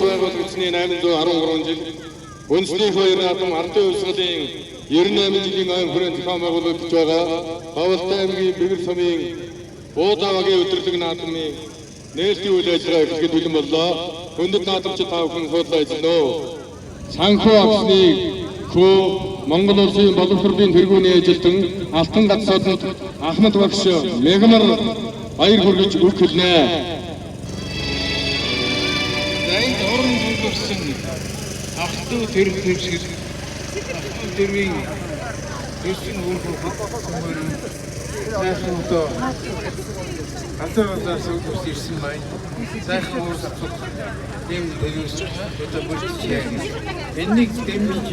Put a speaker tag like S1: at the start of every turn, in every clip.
S1: байгуулагдсны 813 жил үндэсний хоёр наадам ардын хувьсгалын 98 жилийн айн хүрээнд зохион байгуулагдж байгаа Ховолтой аймгийн Бэгэр сумын Буудаагийн өдөрлөг наадмын нээлтийн үйл ажиллагаа эхлэхэд бэлэн боллоо. Хүндэт наадамчид та бүхэн суудлаа эзлэнэ. Санхүү агсны хөө Монгол улсын боловсролын тэргүүний ажилтан Алтан гацсуудад Ахмад багш мегмар баяр хүргэж үг хэлнэ.
S2: Энд орон төвлөрсөн ах トゥ тэр шиг тэрвийн өсөн үргүү сайхан одоо ганцаараа суулж ирсэн байна. Сайхан уурсах юм дээрээс одоо бүрчээ. Энийг дэмжиж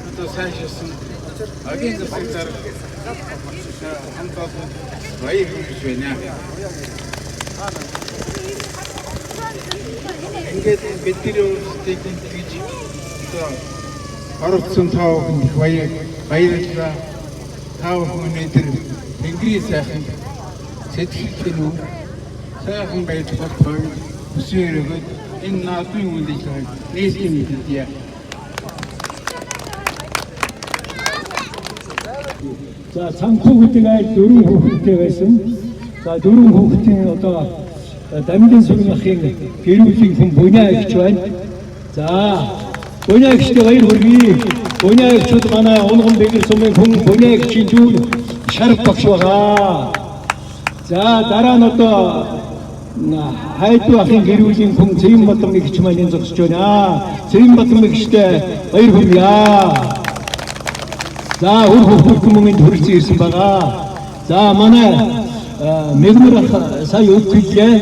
S2: одоо сайшаасан агийн засгаар хамтдаа баяр хүргэж байна. Ингээд бидний өөрсдийг гэж оролцсон тав баярлалаа. Тав өнөөдөр Тэнгэрийн сайхан сэтгэлтэй нү сайхан байж болтгой өсөөрөг энэ наадмын үйл ажиллагааг нийслэлийн мэдээлэл.
S3: За цанхуу гэдэг айл 4 хүүхэдтэй байсан. За 4 хүүхдийн одоо Дамжин сүрэн ахын гэр бүлийн хүн Буняа гэгч байна. За Буняа гэгчтэй баяр хүргэе. Буняа гэгчүүд манай Унган Бэгэр сумын хүн Буняа гэгчийн зүүн Шарав багш байгаа. За дараа нь одоо Хайдуу ахын гэр бүлийн хүн Цэвэн Батмын гэгч маань энэ зогсож байна. Цэвэн Батмын гэгчтэй баяр хүргэе. За үр хөвгт хүмүүнд хүрэлцэн ирсэн байгаа. За манай мегмар сая үг хэллээ.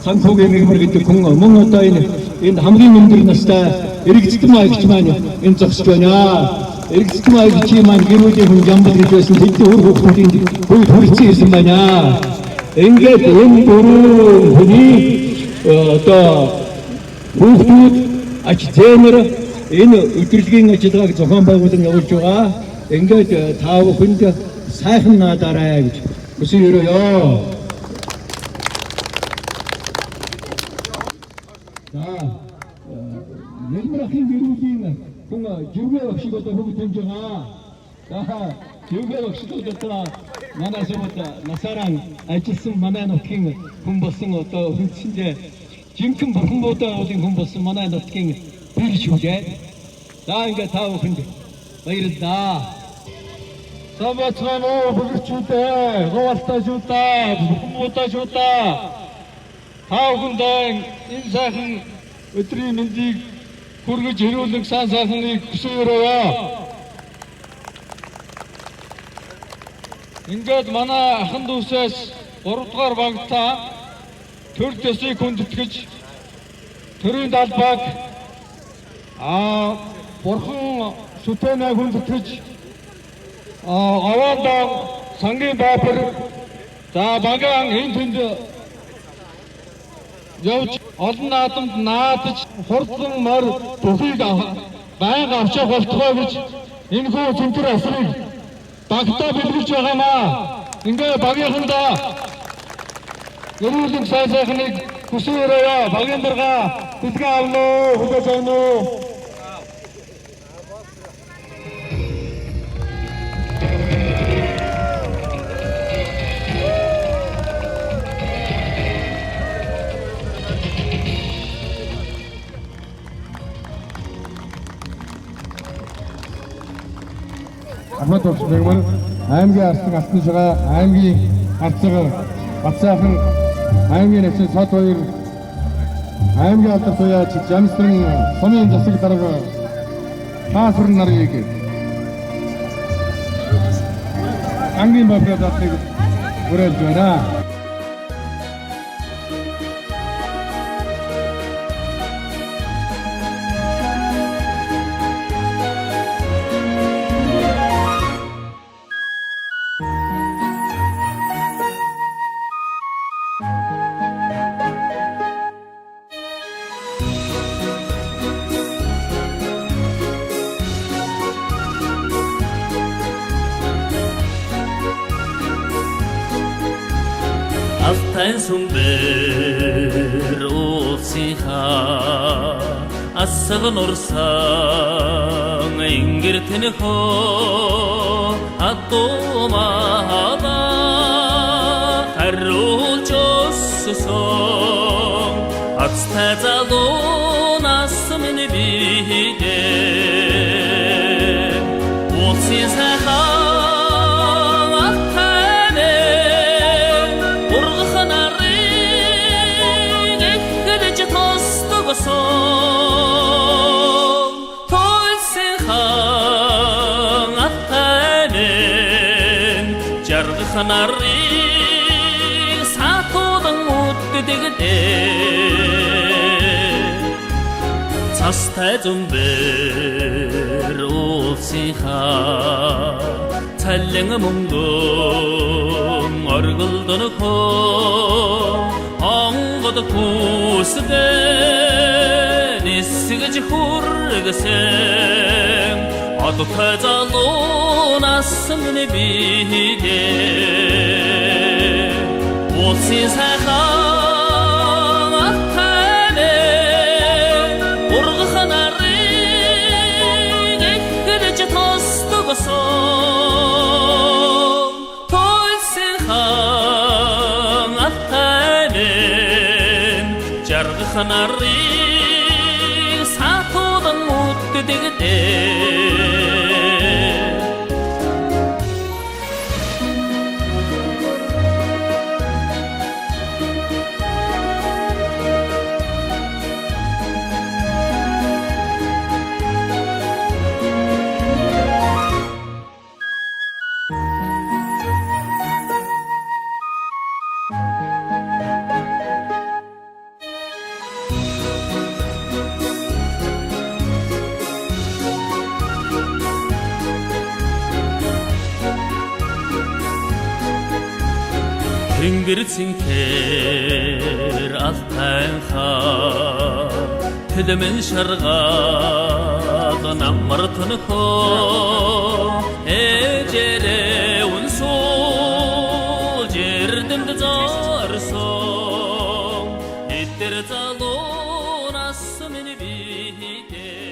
S3: Санхүүгийн мегмар гэдэг хүн мөн одоо энэ хамгийн өндөр настай Эрэгцэдэн аягч маань энэ зогсож байна. Эрэгцэдэн аягчийн маань гэр бүлийн хүн Жамбал гэж байсан тэдний үр хөвгтийн бүгд хүрэлцэн ирсэн байна. Ингээд энэ дөрвөн хүний одоо хүүхдүүд ач зээнэр энэ өдрөлгийн ажиллагааг зохион байгуулан явуулж байгаа. Ингээд та бүхэнд сайхан наадаарай гэж хүсэе. За нэмрахын гэрүүлийн хүн жүгэ багшиг одоо хөвгт хэмж байгаа. За жүгэ багшиг одоо манай сумд насаараа ажилласан манай нутгийн хүн болсон одоо хүнсэндээ жинхэнэ бурхан буудаагийн хүн болсон манай нутгийн бэлж хүлээ. За ингээд та бүхэнд баярлалаа. Самбацхан бүгдчүүдээ говалтажуудаа бүхмуудажуудаа та бүхэндээ энэ сайхан өдрийн мэндийг хүргэж ирүүлэх сан сайхныг хүсээрээ. Ингээд манай ахын дүүсээс 3 дугаар багтаа төр төсийг хүндэтгэж төрийн далбаг бурхан шүтэнэ хүндэтгэж аваанда сангийн баапар за багаан энэ тэнд явж олон наадамд наадаж хурдан мор бүхийг байнга авчаа болтгоо гэж энэ хүү цэнтэр асрыг багтаа бэлгэж байгаамаа. Ингээ багийнхандаа ерөөлөг сайн сайхныг хүсээрээ багийн дарга бэлгээ авнаа хүлээж авнаа.
S1: Ахмад багш мегмар аймгийн алтан алтан шугаа аймгийн арцаг Бацаахан аймгийн нэгэн сод хоёр аймгийн алдар туяач Жамсрын сумын засаг дарга Таасвар нарыг аймгийн бафруудыг хүрээлж байна.
S4: Алтан сүмбэр Siha asıl orsan ingirtini ho attomada harruchos son atstazalon asmini bide Siha Kanari satodan utdigde Tastadum bir olsiha Talling mungdum argıldın ko Angıdı kusde Nisgıcı hurgısın Adı tazalun asmını bide Olsin sağam attane Urgı kanarı Gekkidici tostu bason Tolsin sağam attane Jargı kanarı Satodan mutlu digde Hüngürtsinker altanha Tüdümün şargağın ammartını ko Ecere unsol Cerdimde zarson Ettir zalon asmini bihide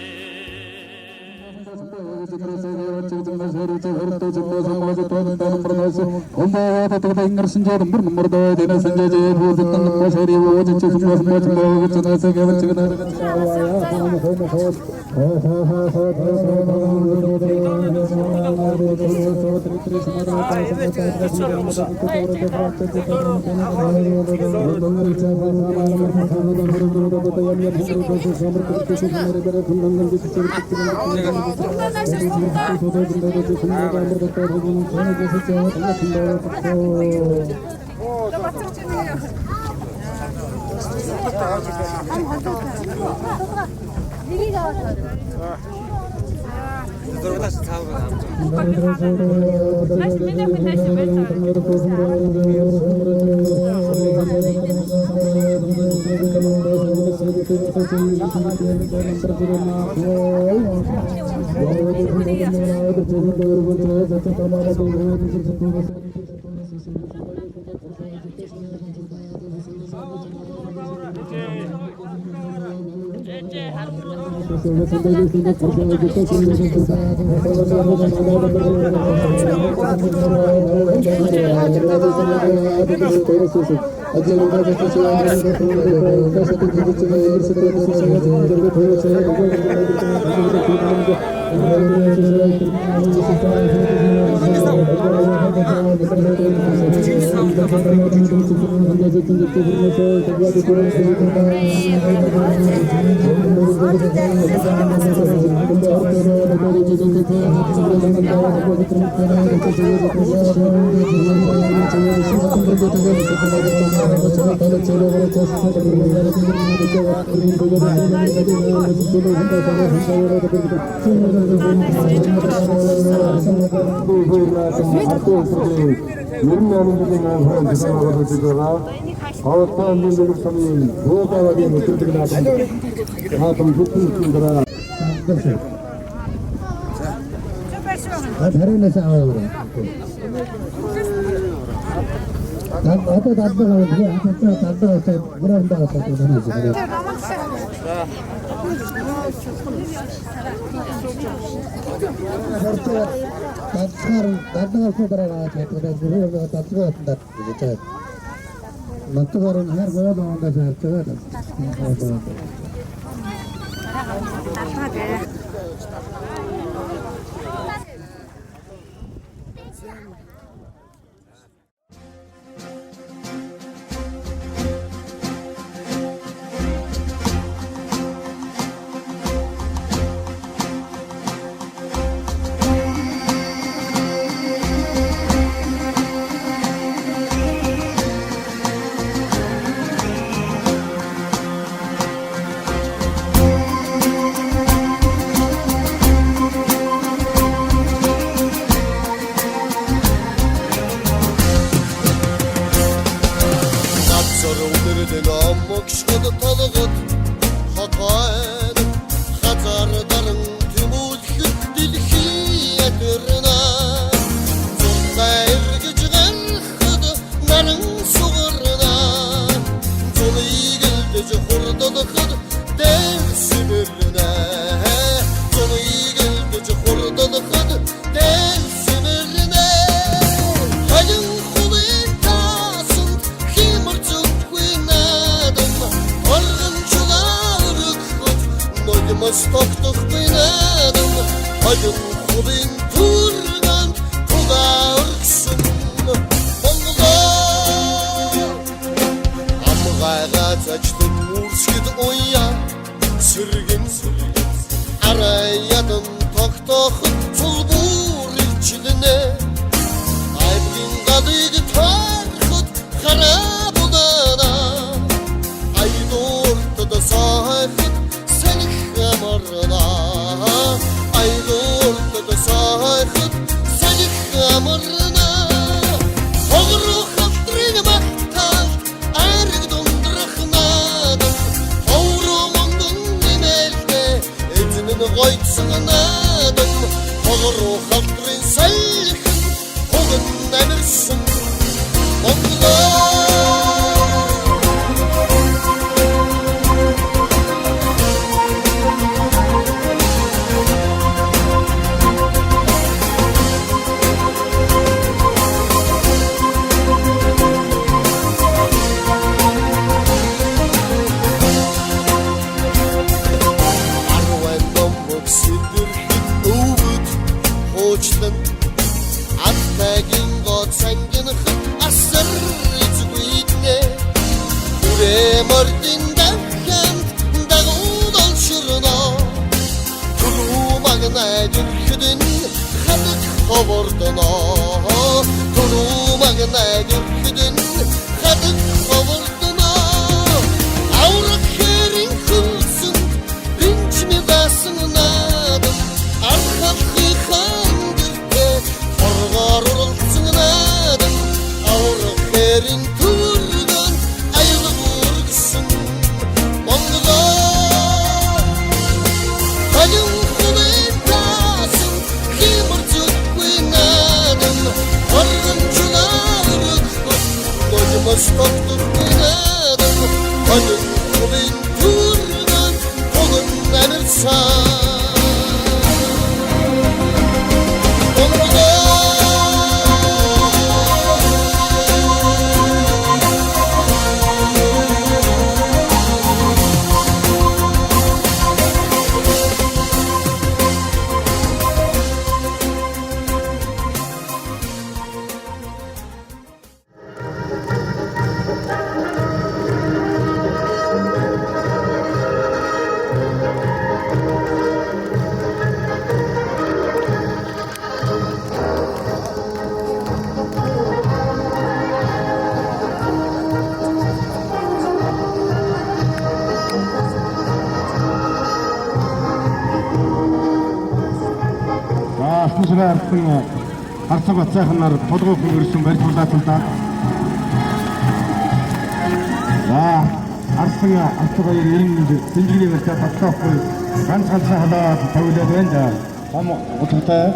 S5: 어떤 단도가 그래 어떤 단도가 그런 데가 또 되는지 그래. 단도가 소들어가 제가 그거 단도가 같은데 진짜. 맞도가는 할 거야 나온다 잘
S6: Toktuk binadım, hayın kulin turgan, tuga ırksın. Amgayga çaçtım murskid oya, sürgün arayadım toktokhut tulbur ilçiline. Aybin kadıydı tarhut harab olana, aydı ortada sahip Amarına, aydı ortada sahip senik amarına. Oğru kaptırını maktal, arg donduraqnadım. Oğru mondun nemelde, etinin koytsınadım. Oğru kaptırın selkin, oğun emirsin. Attagin god sangin khut asr izwidne Ure mardin dakant dagudal shurna Tulu magna dürküdün khadık khavardana Tulu magna dürküdün khadık khavardana Avrak herin kılsın binç mi basınadım Arkakı kandırke Orgar urulsınadım Avrak herin turgan ayılı vurgısın Mongla Hayın kuletasın Kimurcuk kuynadım Argıncularlık Dojumuz toktuk kuynadım Hayın kulen turgan Kolun emirsan
S7: Артын харцаг бацайхнаар толгой хөнгөрсөн барилгуулааталдаа. За Артын артгаяр энд тэнцвэрийн барьцаа татлахгүй ганц халаад тавилаад байна. Том утгатай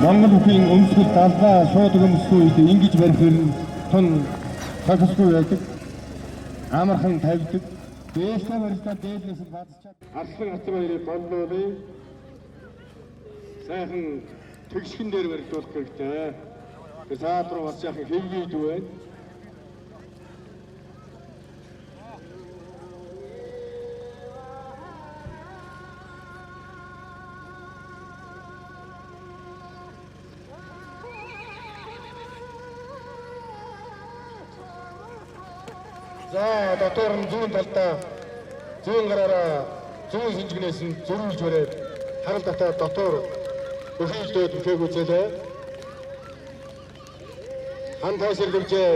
S7: Монгол бүхийн өмсгөл даллаа шууд өмсөх үед ингэж барих нь дотн тохисгүй байдаг. Амархан тавьдаг. Дээшээ барьсан дээдлээс нь бадчаад Арслан Хацбаярыг голлуулъя. Сайхан тэгшгэн дээр барьдуулах хэрэгтэй. Тэр саад руу бас яхан хэвгийд байна. За дотор нь зүүн талдаа зүүн гараараа зүүн шинжгнээс нь зөрүүлж бариад харал татаа дотор өхөөлдөд бүхээг үзээлээ. Хан тайсэрлэгчээ.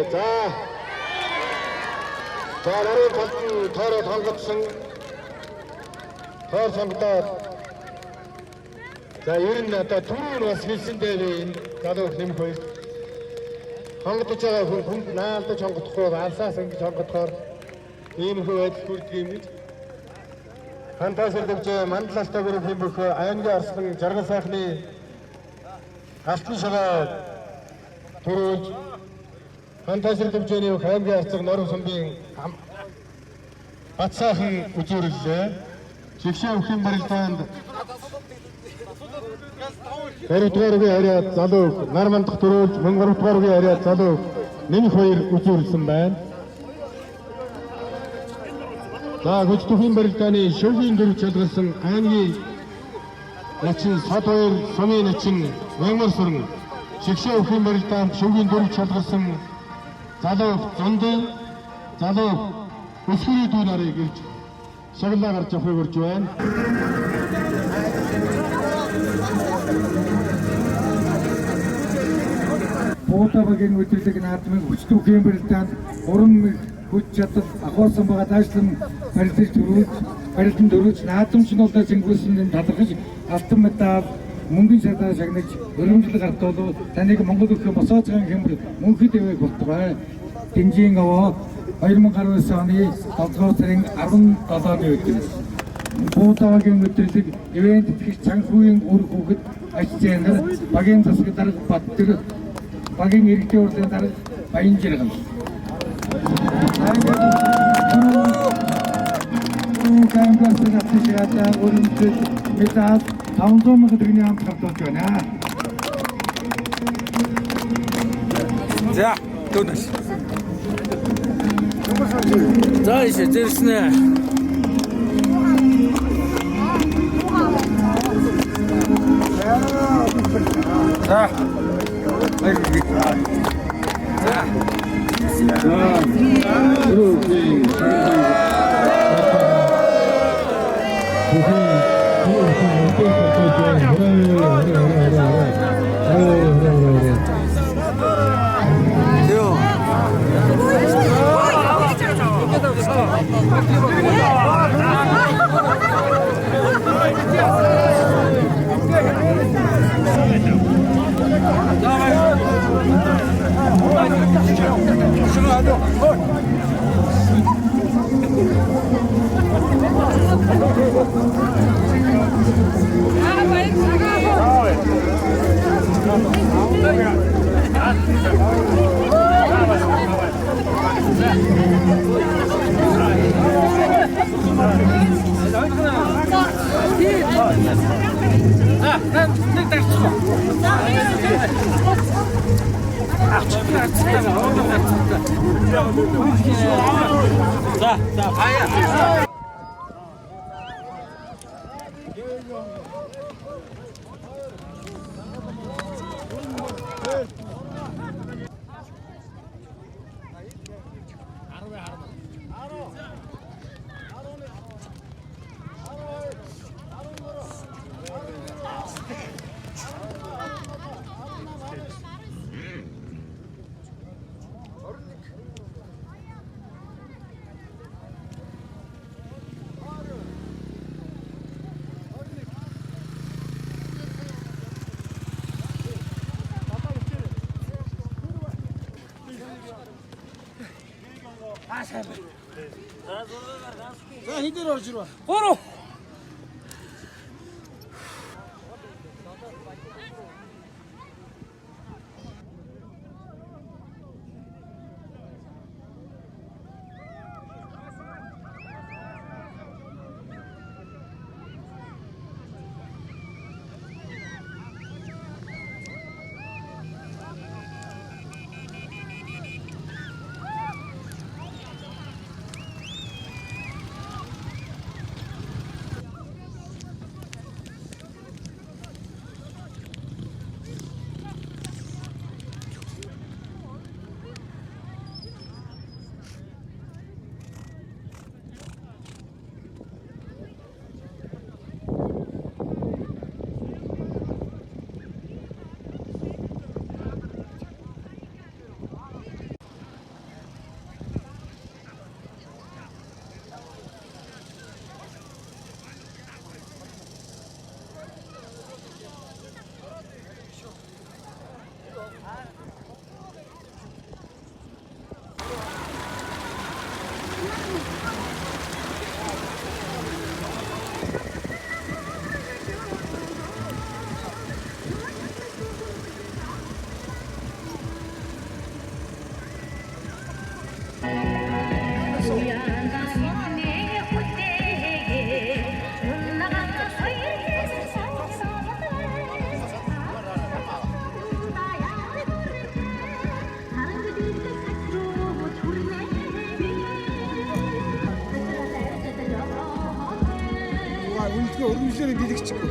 S7: За нарын талд нь тоороо хонгодсон тоор сонгодоод за ер нь одоо түрүүн бас хэлсэндээ би энэ залууг нэмэх хоёр хонгодож байгаа хүн наалдаж хонгодохгүй алсаас ингэж хонгодохоор ийм хөө байдал хүрдэг юм гэж хантайсэрлэгч мандлалтай бүрэн хэмбэх аймгийн Арслан жаргал сайхны алтан шагаа төрүүлж хантайсэрлэгчний аймгийн Арцаг Норон сумбын бат сайхан үзүүрлээ. Жигшээ өвхийн барилдаанд 2 дугаар үгийн ариад залуу нар мандах төрүүлж 3 дугаар үгийн ариад залуу нэмэх хоёр үзүүрлсэн байна. За гүцтөхийн барилдааны шүүхийн дөрв чалгалсан аймгийн начин сод хоёр сумын начин Мангар сүрэн жигшээ өвхийн барилдаанд шүүхийн дөрв чалгалсан залуу зундын залуу өсвөрийн дүү нарыг ирж шаглаа гарч явахыг урьж байна.
S2: Буудабагийн өдөрлөг наадмын хүчтүүхийн барилдаанд уран хүч чадал ахуулсан байгаа даашлан барилдан дөрвөж наадамчнуудаа зингүүлсэн талархаж алтан медаль мөнгөний садаа шагнаж өргөмжлөг артуулуу таныг Монгол өхөө босоозгын хэмбэр мөнхөд дэвэг болтугай. Динжийн аваа 2019 оны 7 сарын 17-ны өдөр Буудабагийн өдөрлөг ивент их цанхүүгийн үр хүүхэд ажлын багийн засаг дарга Баттэр багийн иргэдийн урлагийн дарга Баян Жиргэн Камбасны атшигатаа өрнөд медаль 500 сая төгрөгийн хамт хавтуулж байна.
S8: За, дөнөс. За ишээ зэрснэ. За. За хидээр орж ирвэ. Гурав. Үнэхээр өргөмжлөөр бэлэгчгүй.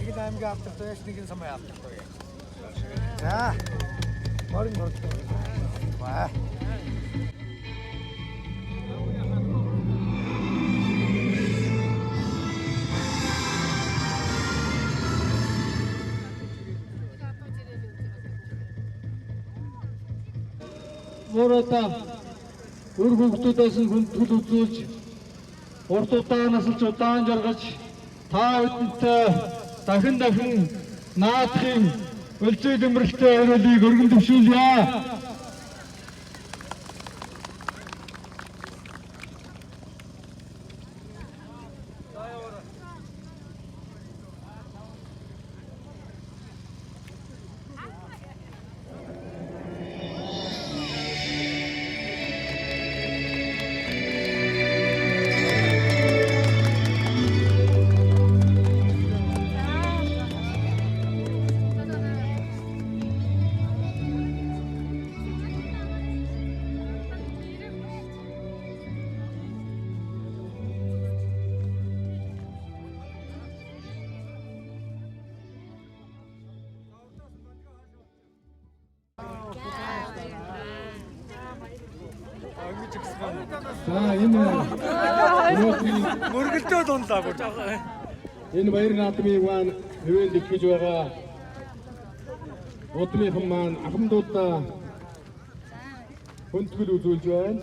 S2: Нэг аймгийн автортойч нэг самын автортой. За. Морин бортой. Ваа.
S3: Мөрөдөө өр хүүхдүүдээс нь хүндэл үзүүлж урд удаанаас л удаан жаргаж та бүдэнтэй дахин наадахын өлзий дэмрэлтэй хариулыг өргөн төвшүүлье.
S7: За энэ
S8: Мөргөлдөө дунлаа бүр.
S7: энэ баяр наадмын маань хэвэн дэлгэж байгаа удмынхан маань ахмадуудаа хүндгэл үзүүлж байна.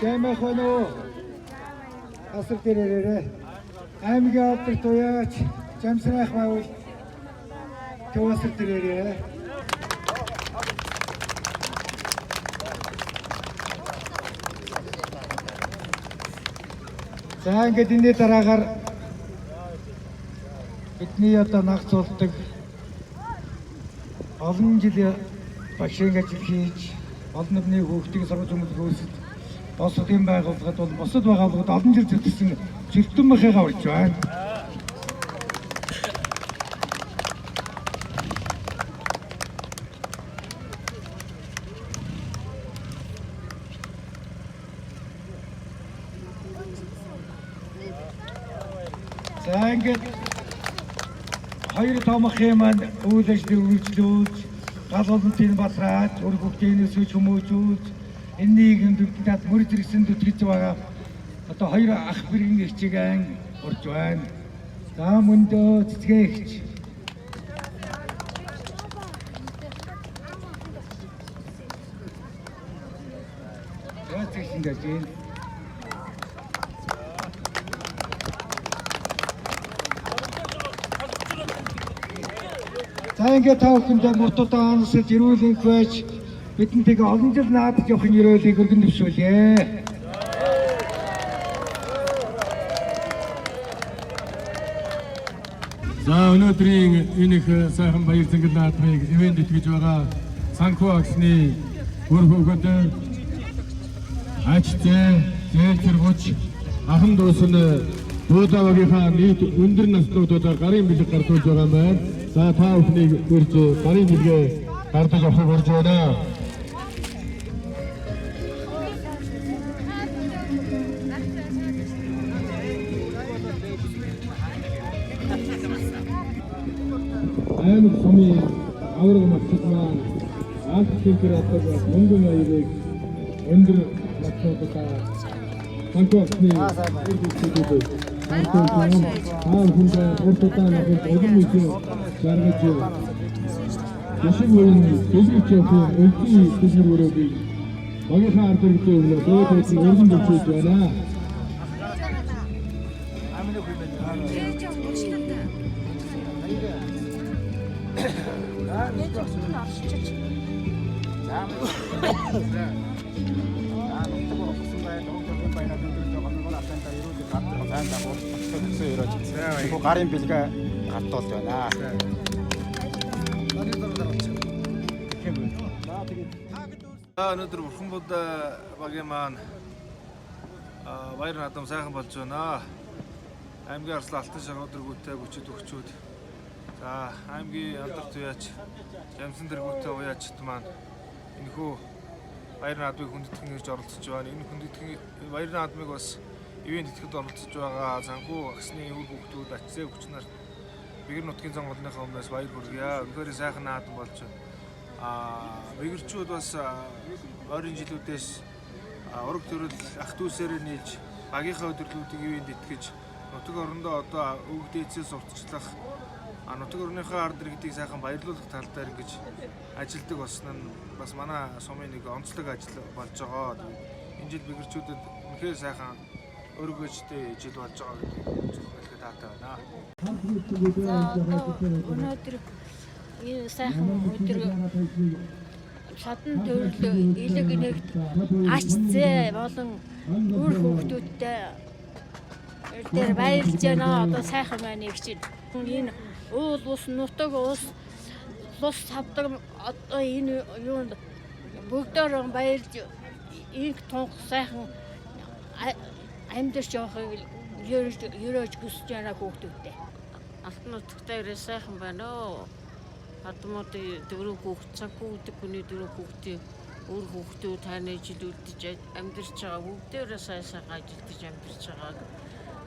S2: Жамахоно асар тэрээрээ аймгийн авторт уяач Жамсрах байвал төвөсөр тэрээрээ за ингээд энэ дараагаар бидний одоо нагцуулдаг олон жил багшийн ажил хийж олон нийгмийн хүүхдийн сургууль хүмүүст босдын байгууллагад бол босод байгууллагад олон жил зүтгэсэн чөлтөн махыгаа урьж байна. За ингээд хоёр томхын маань үйл ажиллагаа үргэлжлүүлж гал олонтын батраад өр бүхтийн өсөж хүмүүжүүлж энэ нийгэмд над мөр зэрэгсэн төтгөж байгаа одоо хоёр ах бэргийн хичээгэн урж байна. За мөндөө цэцгээгч. Яцгийн гажин. За ингээд та бүхэндээ мутуудаа онцлж ирүүлэх байж бидэнд тэгээ олон жил наадаж явахын өрөөлийг өргөн төвшүүлье.
S7: За өнөөдрийн энэ их сайхан баяр цэнгэл наадмыг ивент итгэж байгаа санхүү агсны өр хүүхэд ачтээ зээлчиргуч ахын дүүс нь Дуудавагийнхаа нийт өндөр наснуудаа гарын бэлэг гартуулж байгаа байна. За та бүхнийг үрж гарын бэлгээ гардаж авахыг урьж байна. аймаг сумын авраг мацад маань анх температур мөнгөн аяыг өндөр наснуудаа санхүүгийн үйлдвэрлэлүүд Хүн уртудаа нэг өлөн үйж жаргаж Yaşam oyunu gözü çöpü ölçü kızılır bir. Bana kartı bir şey olur. Doğru etsin. Gördüm bir şey var ha.
S8: Гарын бэлгээ гарт болж байна.
S9: Өнөөдөр Бурхан Будда багийн маань баяр наадам сайхан болж байна. Аймгийн арслан алтан шаргууд дэргүүтэй бүчид өгчүүд. За аймгийн алдарт уяач, Ямсан дэргүүтэй уяачд маань энэхүү баяр наадмыг хүндэтгэн ирж оролцож байна. Энэ хүндэтгэн баяр наадмыг бас ивент итгэхэд оролцож байгаа санхүү агсны үр хүүхдүүд ачсээ хүч нар Бэгэр нутгийн цонголныхаа өмнөөс баяр хүргье. Үнэхээр сайхан наадам болж байна. Бэгэрчүүд бас ойрын жилүүдээс ураг төрөл ах дүүсээрээ нийлж багийнхаа өдөрлүүдийг ивент итгэж нутаг орондоо одоо өвөг дээдсээс уртчлах нутаг орныхаа ард иргэдийг сайхан баярлуулах тал дээр ингэж ажилдаг болсон нь бас манай сумын нэг онцлог ажил болж байгаа. Энэ жил бэгэрчүүдэд үнэхээр сайхан өргөжтэй жил болж байгаа гэдэг хэлэхэд таатай байна.
S10: Өнөөдөр энэ сайхан өдөр шатан төрөл илэг нэгт ачцээ болон үр хүүхдүүдтэй дээр баярлж байна. Одоо сайхан байна гэж энэ уул ус нутаг ус лус савдаг одоо энэ юунд бүгдөө баярлж их тонх сайхан амьдарч явахыг ерөөж хүсэж байна хүүхдүүдтэй.
S11: Алтан нутагтай ирээ сайхан байна оо. Хадмуудын дөрөв хүүхд, цанхүү хүний дөрөв хүүхдийн үр хүүхдүүд таны жил үлдэж амьдарч байгаа бүгдээрээ сайхан ажилтж амьдарч байгааг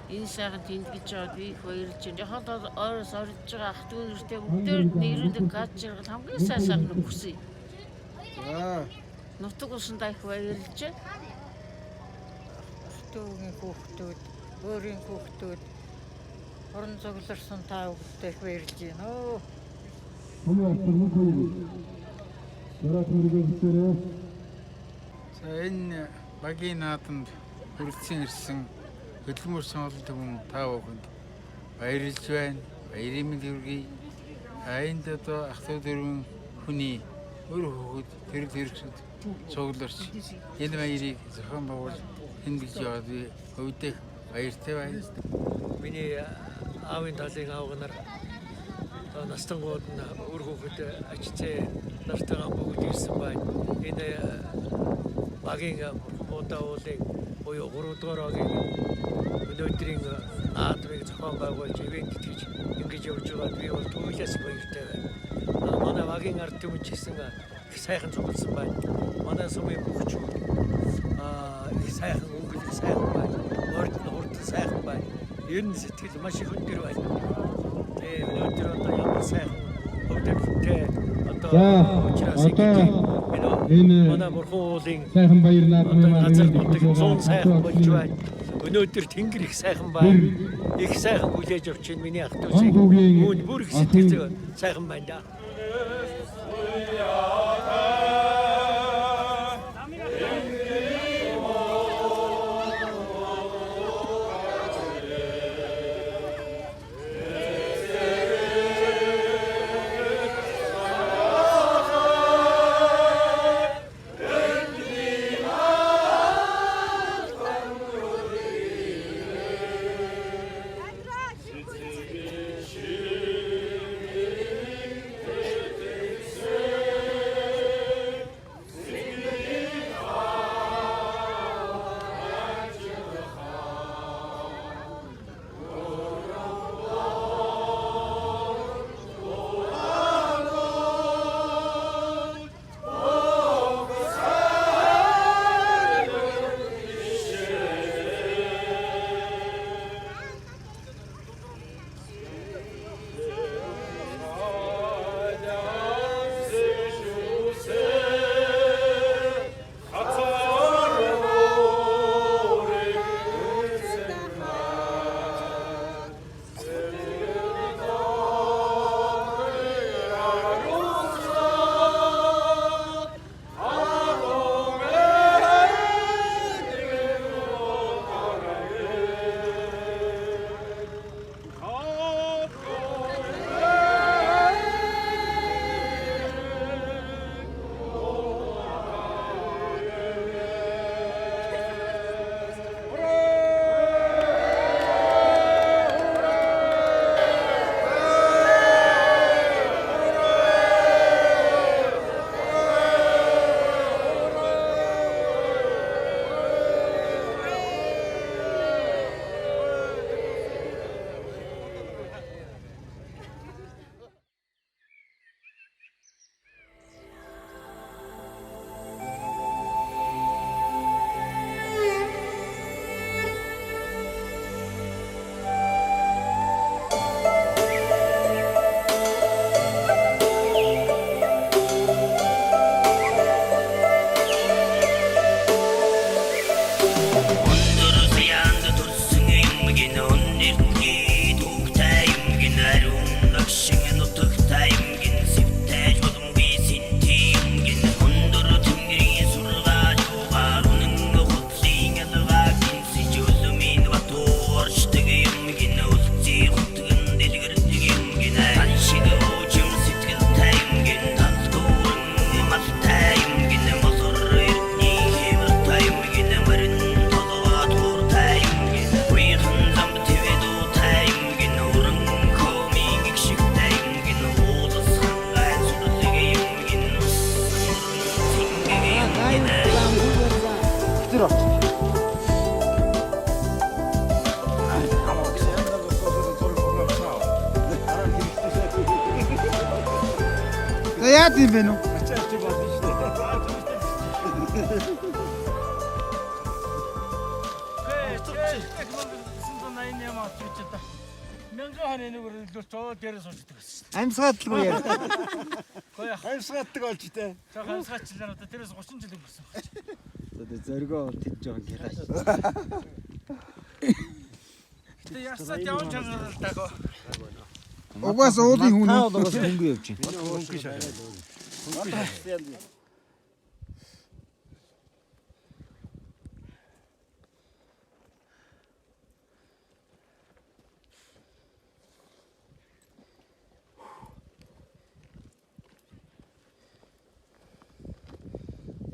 S11: энэ сайхан тэмдэглэж байгаад би их баярлж байна. Яхад орос орж байгаа ах дүү нэртэй бүгдээр нэрэлэг гаж жаргал хамгийн сайхан хүсье. Нутаг усандаа их баярлж байна.
S10: Дүүгийн хүүхдүүд, өөрийн хүүхдүүд орон зоглорсон та бүхэнд их баярлж байна оо.
S12: За энэ багийн наадамд хүрэлцэн ирсэн хөдөлмөр сонголт хүн та бүхэнд баярлж байна. Баярын мэнд хүргэе. Энд одоо ах トゥ дөрвөн хүний өр хөхөд тэрэг хэрэгсэд цугларч энэ баярыг зохион байгуулж тэмдэглэж яваад би өвдөх баяртай байна.
S3: Миний аавын талын аавнаар настангууд нь үр хөхөд ачцээ нартайгаа бүгд ирсэн байна. Энэ багийн удаа уулын буюу 3 дугаар огийн өнөөдрийн наадмыг зохион байгуулж ивент итгэж ингэж явж байгаа би бол түлээс баяртай байна. Манай багийн ард түмэн ч гэсэн их сайхан цугласан байна. Манай сумын бүхчүүд их сайхан өнгөлөг сайхан байна. Хурд сайхан байна. Ер нь сэтгэл маш их өндөр байна. Өнөөдөр одоо ямар сайхан өвдөлттэй одоо энэ манай бурхан уулын
S7: сайхан баяр наадмын
S3: газар нутаг 100 сайхан болж байна. Өнөөдөр тэнгэр их сайхан байна. Их сайхан хүлээж авч байна миний ах トゥ усыг. Үүн бүр их сэтгэл сайхан байна да.
S12: яад юм бэ нүү? Амьсгаалгүй яа. Амьсгаалдаг болж тээ.
S9: Амьсгаачлаа одоо тэрээс 30 жил өнгөрсөн.
S12: Зоргоо тэд жоохон гялаа.
S9: Тэ ясаад явж байгаа л даа.
S12: Угаас уулын хүн уу?
S8: Угаас хөнгө явж байна.
S9: Хөнгө шаа.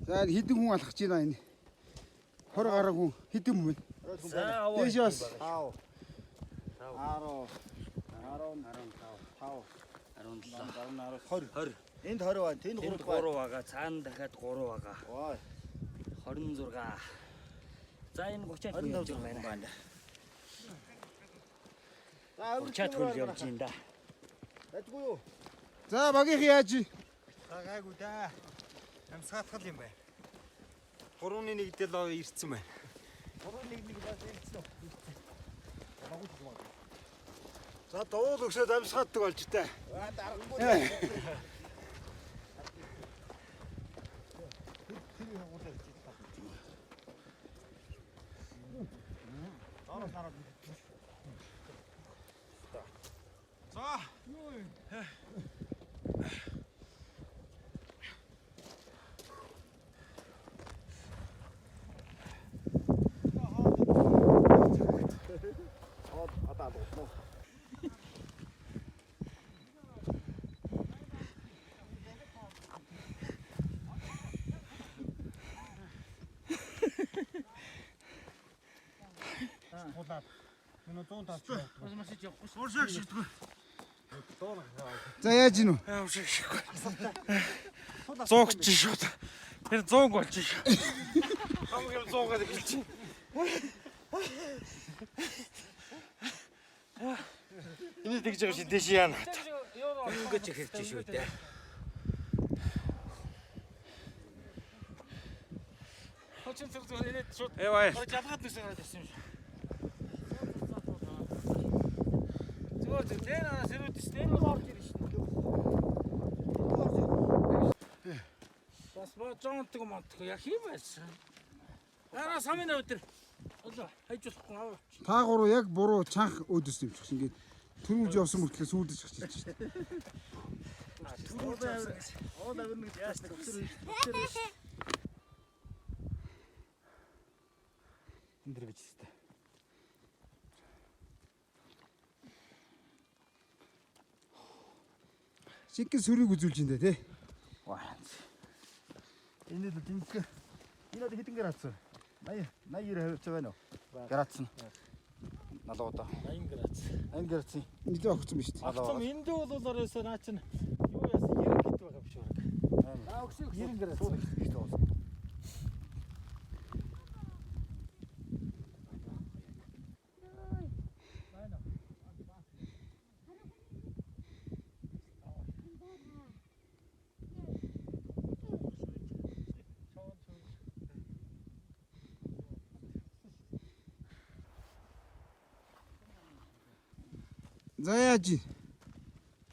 S12: За хэдэн хүн алхаж байна энэ? 20 гаруй хүн хэдэн хүн бэ? Дээш бас
S8: 20. Энд 20 байна. Тэнд 3 байгаа. Цаана дахиад 3 байгаа. 26. За энэ 30-аад явж байна. За 30-аад хөл явж байна да. Байдгүй юу?
S12: За багийнх яаж?
S8: Гайгүй да. Амьсгаатгал юм байна. 3-1 дээр ирсэн байна. 3-1 бас ирсэн.
S12: За дуул өгсөд амьсгаатдаг болж тээ. За яаж ийн үү?
S9: Зогч шууд. Тэр 100 болж шүү. Хамгийн 100-аар хэлж чинь. Энэ тэгж байгаа шин дэш яана.
S8: Ингэж хэлж шүү дээ.
S9: Хочин зэрэг энэ шууд. Яваа. Жалгаад нүсээ гараад ирсэн юм шүү. Зүгээр наа сэрүүд стэйн орж ирж шин. Бас бочонтог монтог яг юм байсан. Араа самын өдөр. Олоо хайжуулахгүй аваа.
S12: Та гурав яг буруу чанх өөдөс юм шиг ингээд түрүүлж явсан мөртлөө сүйдэж гарч ирж байна.
S8: Оо давэр нэг яасна өсөр. Эндэр гэж хэвчээ.
S12: Шигэн сүрийг үзүүлж энэ тий.
S8: Энэ л тэнцээ. Энэ хэдэн градус вэ? 80 90 байна уу? Градус нь. Налуудаа. 80 градус. 80 градус.
S12: Нилээ огцсон биз дээ.
S9: Огцсон энд бол оройсоо наа чинь юу яасан 90 гэт байгаа юм шиг байна. Аа огцсон 90 градус гэж байна.
S12: За яаж?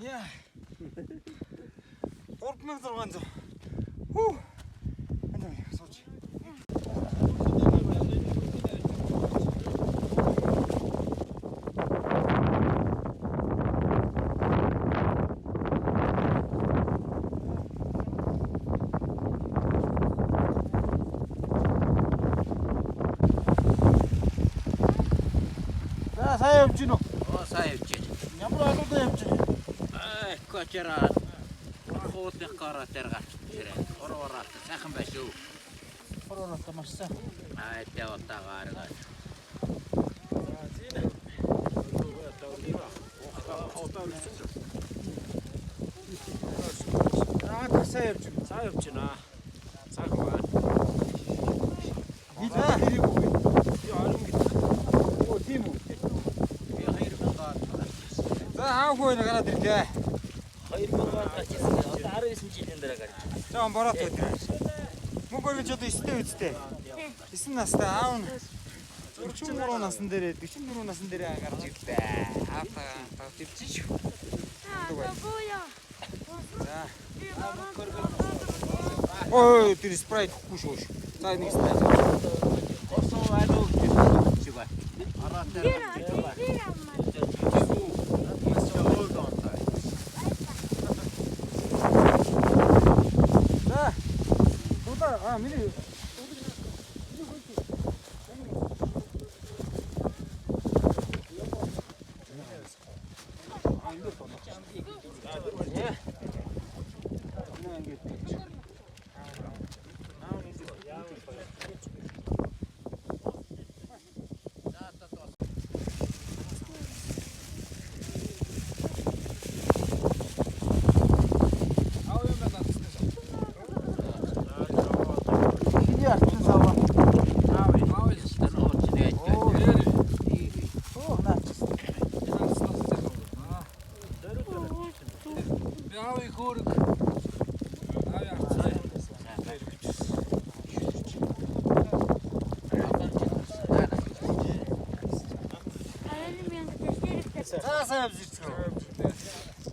S9: Яа. 3600. Хүү. Энд сууч.
S12: За сайн явж гинөө.
S8: Сайн явж байна.
S12: Ямар алуудаа явж байна?
S8: Кочера. Хоолны гараа дээр гарч ирээ. Ороо сайхан байх шүү.
S12: Ороо маш сайн.
S8: Тэ утаагаар гаш.
S12: Сайн явж байна.
S8: Сайн явж байна. Сайхан байна.
S12: Бид хэрэг үү? Оо тийм үү?
S8: Би 2000 гаар.
S12: За аав хөө гараад ирлээ.
S8: 2000 гаар гачсан. Одоо байсан жилийн дараа гарч.
S12: Жон бороод байдаг. Мөнгөгийн ч одоо 9-тэй үстэй. 9 настай аав нь 43 насн дээрээ 44 насн дээрээ гарч ирлээ. Аавтаа тавьчих шүү. За. Ой, тэр спрайт хөхгүй шүү. За нэг спрайт.
S8: Орсон айлуу гэж байна.
S12: Миний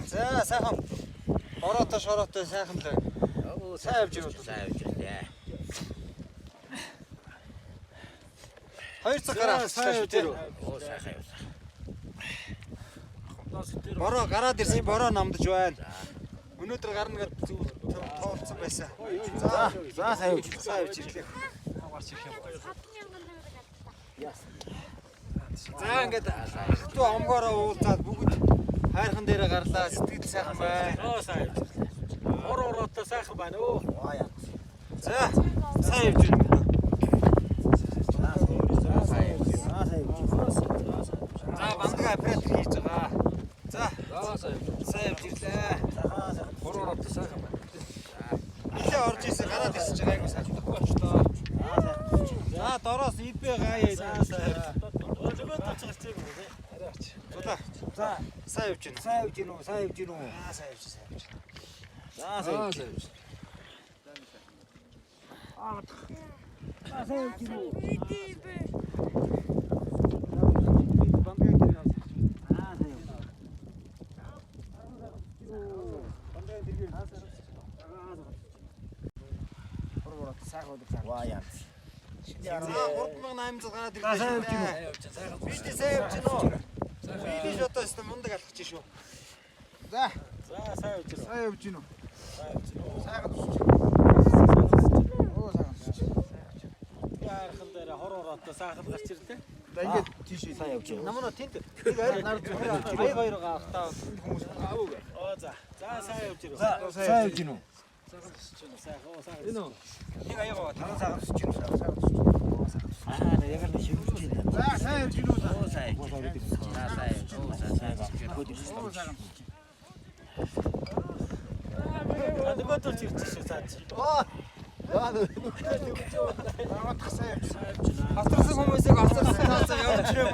S12: За сайхан ороотой шороотой сайхан л байна. Сайн авч ирвэл сайн авч ирлээ. 2 цаг гараа сайн авч ирв. Оо сайхан явсан. Бороо гараад ирсэн бороо намдаж байна. Өнөөдөр гарна гэдэг тооцсон байсан. За сайн авч ирлээ. Гарч ирэх юм байна. За ингээд хатуу амгаараа уулзаад бүгд хайрхан дээрээ гарлаа. Сэтгэл сайхан байна. Оо сайн явж ирлээ. Ороотой сайхан байна өө. За сайн явж ирлээ. За бандгаа аппарат хийж байгаа. За сайн явж ирлээ. Ороотой сайхан байна. Илээ орж ирсэн гараад ирсэж байгаа айгуу сайхан болчихлоо. За дороос идбэ гаяа. За сайн явж байна. Сайн явж гинөө. Сайн явж гинөө. Сайн явж. За сайн явж. Сайн явж гинөө. Ваа яа. 3800 гараад ирлээ. Сайн явж гинөө. Би сайн явж гинөө. Би жото өстө мундаг алхаж шүү. За сайн явж байна. Сайн явж гинөө. Сайхан тусч. Оо сайхан тусч. Яархан дээр хор ороотой сайхан гарч ирлээ. За ингээд тийш сайн явж байна. Намаа тэнт. Би хайр нар зүрх. Хоёроо автаа хүмүүс аавг. Оо за. За сайн явж байна. Сайн явж гинөө. Сайхан тусч. Сайхан оо сайхан. Энэ. Нэг аягаа таран сайхан тусч. Сайхан тусч. Аа яг л шивж байна. За сайн явж гинөө. Оо сайн. Адготор чирчээ цаач. Оо. Яа. Тасаа явж. Хастрсан хүмүүсийг хастрсан цаасаа явж ирээ.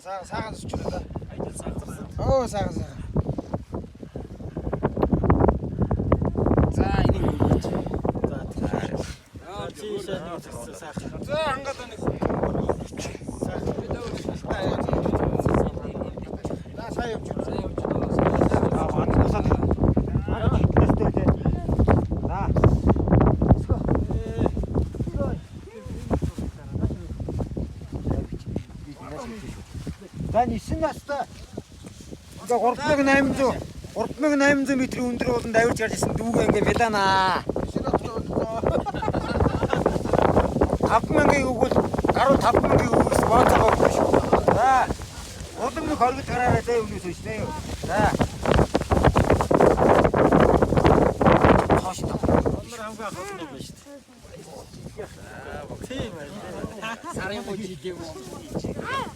S12: Саагаад ч чирээ да. Айдал саагаад. Оо саагаад. За энийг өгөөч. За. Аа чишээ нэг саагаад. За хангаад нэг. Сайн явж байна. Сайн явж байна. Аа анхаасаа. За 9 настай. За 3800 м өндөр ууланд авирч гарч ирсэн дүүгээ ингээ меданаа. 5000-ыг өгвөл гаруй 5000-ыг өгөх спонсор өгөх шүү. За. Улам хоргож гараарай зэ өмнөөс биш нэ. За. Хоош та. Onlar хамгаа хоосон байж шүү. Тийм ээ. Сарын бочи гэв.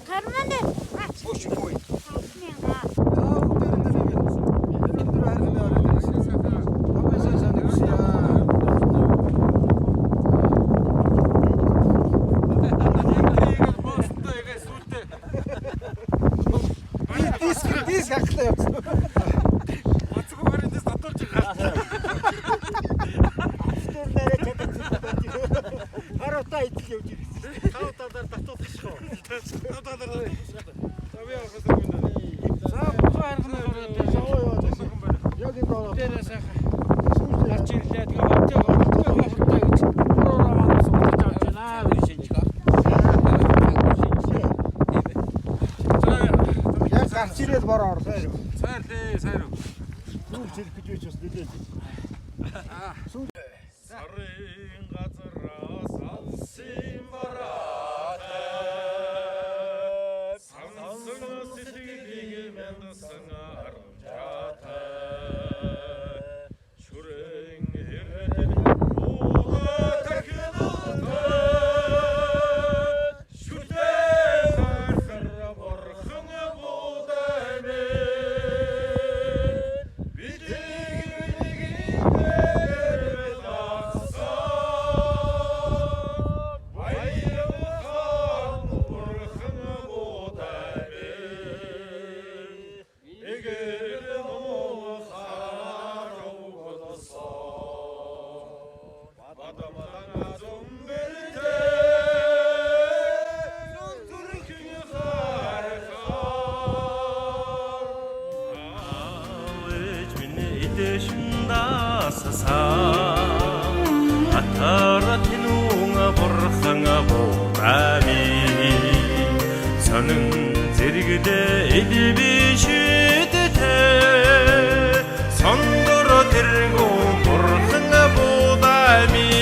S12: Карманд. Бош бой. Дис хактай явсан. Оцгоо барин дэс татуулж байгаа. надаа эцэг явж ирсэн. Тав талаар татуулчихоо. Тав талаар татуулчихоо. За би явах гэсэн. За бухаа харгана ороод яваа байна. Яг энэ доо. Тэр сайхан. Гарч ирлээ. Тэгээ хавтаа гэж. Ороо манаас удаж авч байна. Би шинжих. Яг гарч ирээд бороо ор. Сайр лээ, сайр. Сүүл зэрэг гэж байж бас нэлээд.
S13: Сарын газраас алсын бараад самсан сэтгэлийг мэндсэн арамжаатай шүрэн хэрдэн уугаа тахинаатай шүрдээ хархара борхон будаймэ Атара тэнүүнга борханга борами Сонин зэрэглээ элбишэдтэй Сондоро тэргүүн борханга бодами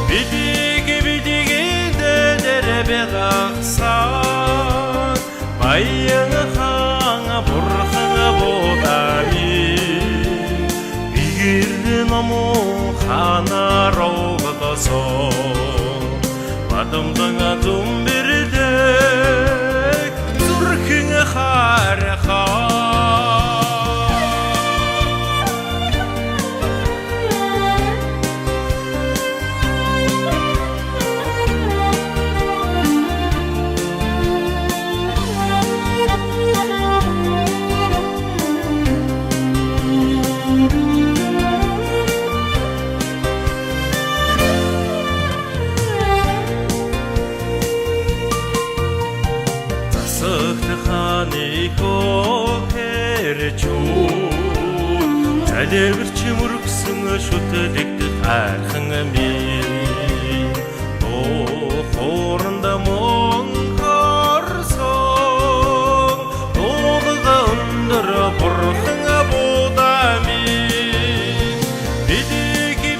S13: Бидиги дэрбэ гахсан Баянга ханга борханга бодами Наму хана рогдосо бадамдага зумбирдек зүрхэн харха Залевэрч мөргсөн шүтэлэгт хайрхан минь хоорондоо мөн харсан дууга өндөр борхон будами бидиги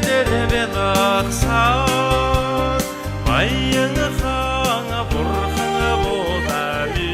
S13: нэрвэ гахсан баян ханга борхон будами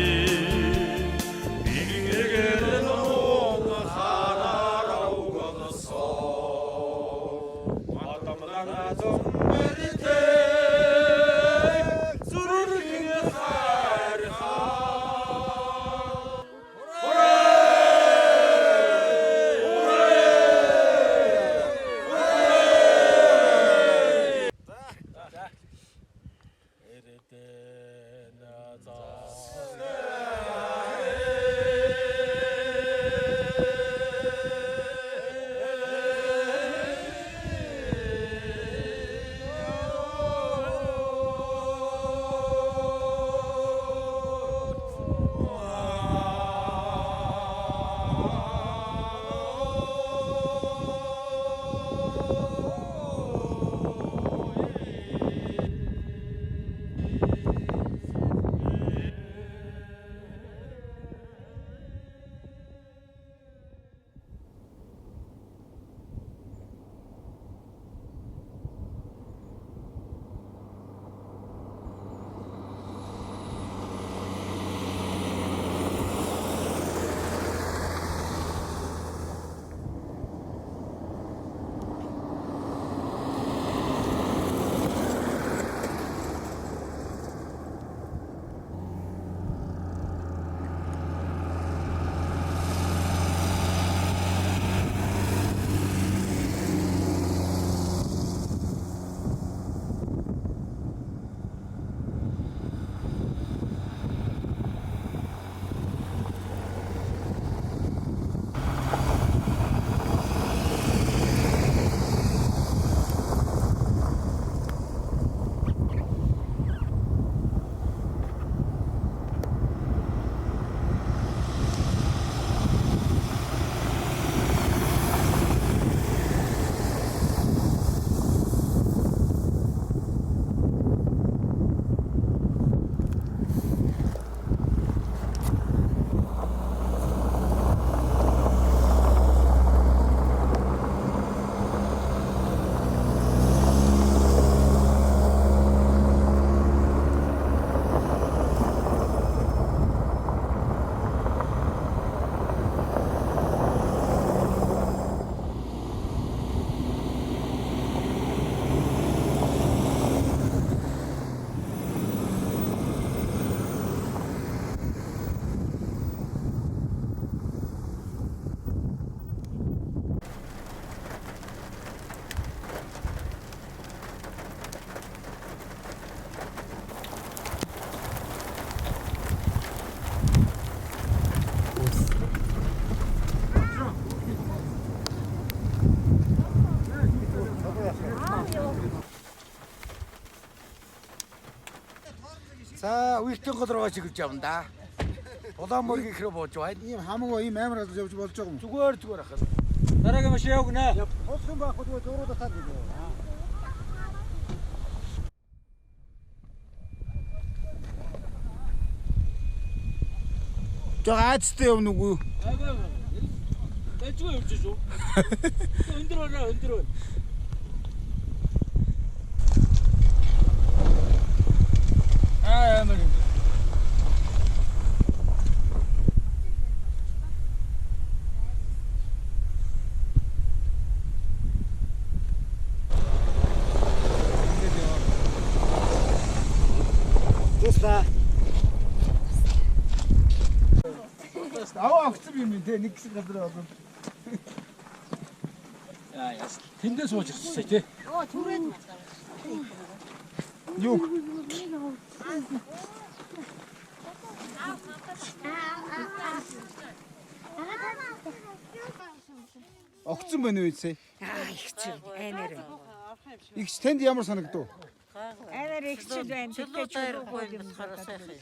S12: За уйлтэн гол руугаа чиглэж явна да. Улаан мөргийг хэрэг бууж байна. Ийм хамаагүй ийм амар газар явж болж байгаа юм. Зүгээр ахад. Дараагийн машин явгнаа. Хосхон байхгүй зүгээр зуруудаа тал гэдэг. Жаацтай явна уу? Тэжгүй явж шүү. Өндөр. Амар. Туста. Огцом юм те нэг хэсэг газар болов. Яа, тэндээ сууж ирчихсэн те. Түрээд юу? Огцом байна уу ийсэ?
S10: Их чи энер.
S12: Их тэнд ямар санагдав?
S10: Энер их чи байна. Төлөө дайрахгүй болохоор сайхан.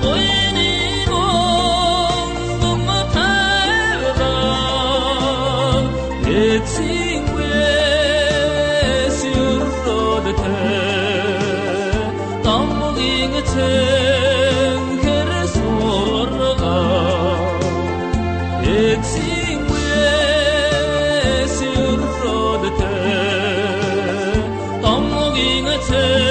S4: Oy Sing